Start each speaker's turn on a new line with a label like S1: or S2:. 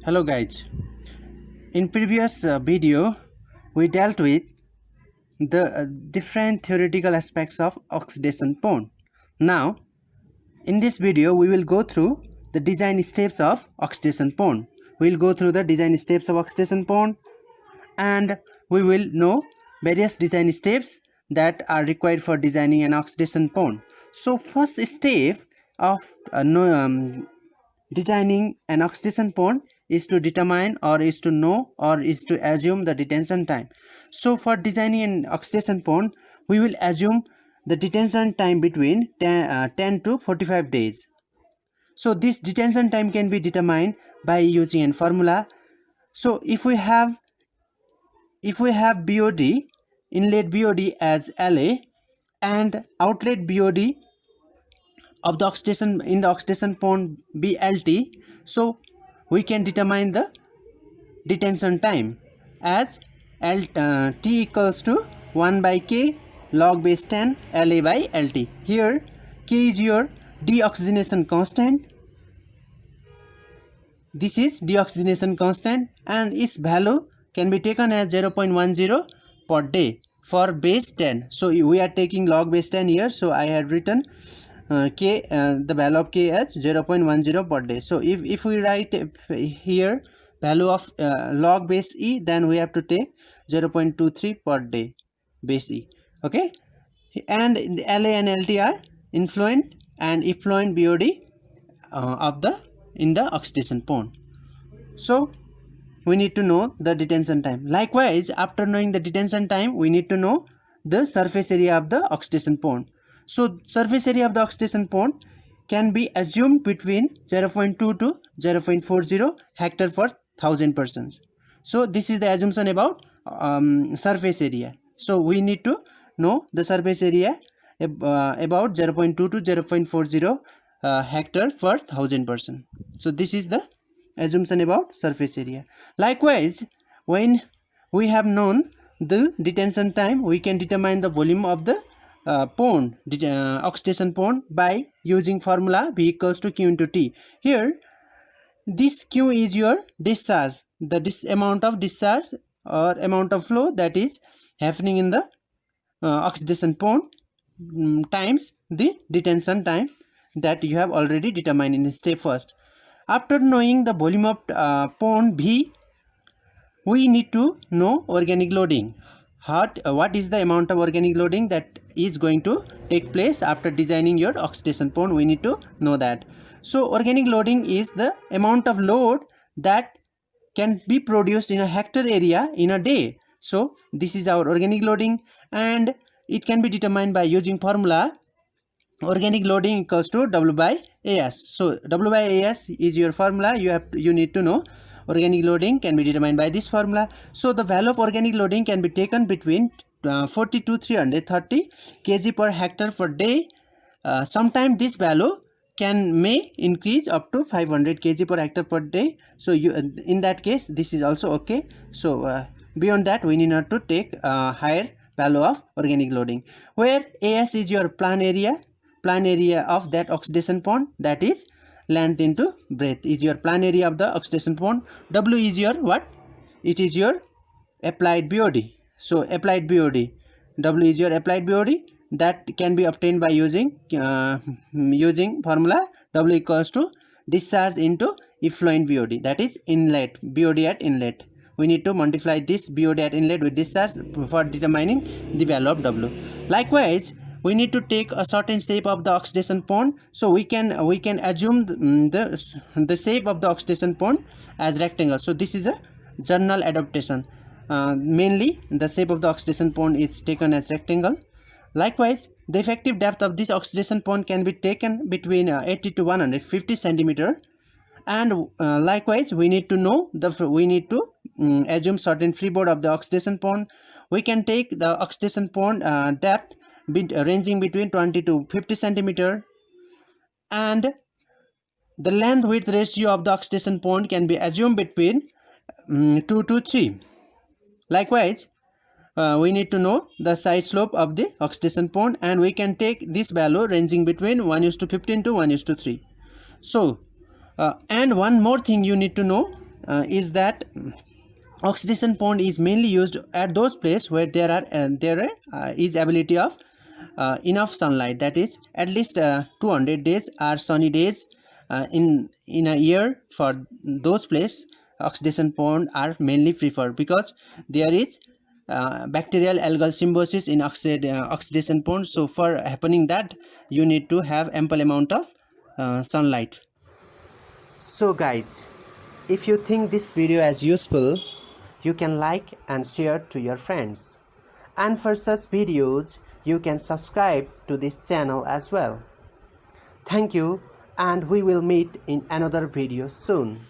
S1: Hello guys. In previous video we dealt with the different theoretical aspects of oxidation prone. Now in this video we will go through the design steps of oxidation prone. We will go through the design steps of oxidation prone and we will know various design steps that are required for designing an oxidation prone. So first step of designing an oxidation prone is to determine or is to know or is to assume the detention time. So for designing an oxidation prone, we will assume the detention time between 10 to 45 days. So this detention time can be determined by using a formula. So if we have BOD, inlet BOD as LA and outlet BOD of the oxidation in the oxidation prone BLT, so we can determine the detention time as T equals to 1 by K log base 10 LA by LT. Here K is your deoxygenation constant. This is deoxygenation constant and its value can be taken as 0.10 per day for base 10. So we are taking log base 10 here, so I had written the value of K as 0.10 per day. So if we write here value of log base E, then we have to take 0.23 per day base E. Okay, and the LA and LT are influent and effluent BOD of the in the oxidation prone. So we need to know the detention time. Likewise, after knowing the detention time, we need to know the surface area of the oxidation prone. So surface area of the oxidation prone can be assumed between 0.2 to 0.40 hectare per 1000 persons. So this is the assumption about surface area. So we need to know the surface area about 0.2 to 0.40 hectare per 1000 person. So this is the assumption about surface area. Likewise, when we have known the detention time, we can determine the volume of the prone, oxidation prone, by using formula V equals to Q into T. Here this Q is your discharge, this amount of discharge or amount of flow that is happening in the oxidation prone times the detention time that you have already determined in step first. After knowing the volume of prone V, we need to know organic loading. What is the amount of organic loading that is going to take place after designing your oxidation prone? We need to know that. So organic loading is the amount of load that can be produced in a hectare area in a day. So this is our organic loading and it can be determined by using formula organic loading equals to W by AS. So W by AS is your formula. You need to know organic loading can be determined by this formula. So the value of organic loading can be taken between 40 to 330 kg per hectare per day. Sometimes this value may increase up to 500 kg per hectare per day. So in that case this is also okay. So beyond that we need not to take higher value of organic loading, where AS is your plan area of that oxidation prone, that is length into breadth is your plan area of the oxidation prone. W is your what? It is your applied BOD. So applied BOD, W is your applied BOD, that can be obtained by using formula W equals to discharge into effluent BOD, that is inlet BOD at inlet. We need to multiply this BOD at inlet with discharge for determining the value of W. Likewise, we need to take a certain shape of the oxidation prone. So we can assume the shape of the oxidation prone as rectangle. So this is a general adaptation. Mainly the shape of the oxidation prone is taken as rectangle. Likewise, the effective depth of this oxidation prone can be taken between 80 to 150 centimeter. And likewise, we need to know assume certain freeboard of the oxidation prone. We can take the oxidation prone depth ranging between 20 to 50 centimeter, and the length width ratio of the oxidation prone can be assumed between 2 to 3. Likewise, we need to know the side slope of the oxidation prone, and we can take this value ranging between 1:15 to 1:3. So and one more thing you need to know is that oxidation pond is mainly used at those places where there is ability of enough sunlight, that is at least 200 days are sunny days in a year. For those places, oxidation pond are mainly preferred because there is bacterial algal symbiosis in oxidation pond. So for happening that, you need to have ample amount of sunlight. So guys, if you think this video as useful, you can like and share to your friends. And for such videos, you can subscribe to this channel as well. Thank you, and we will meet in another video soon.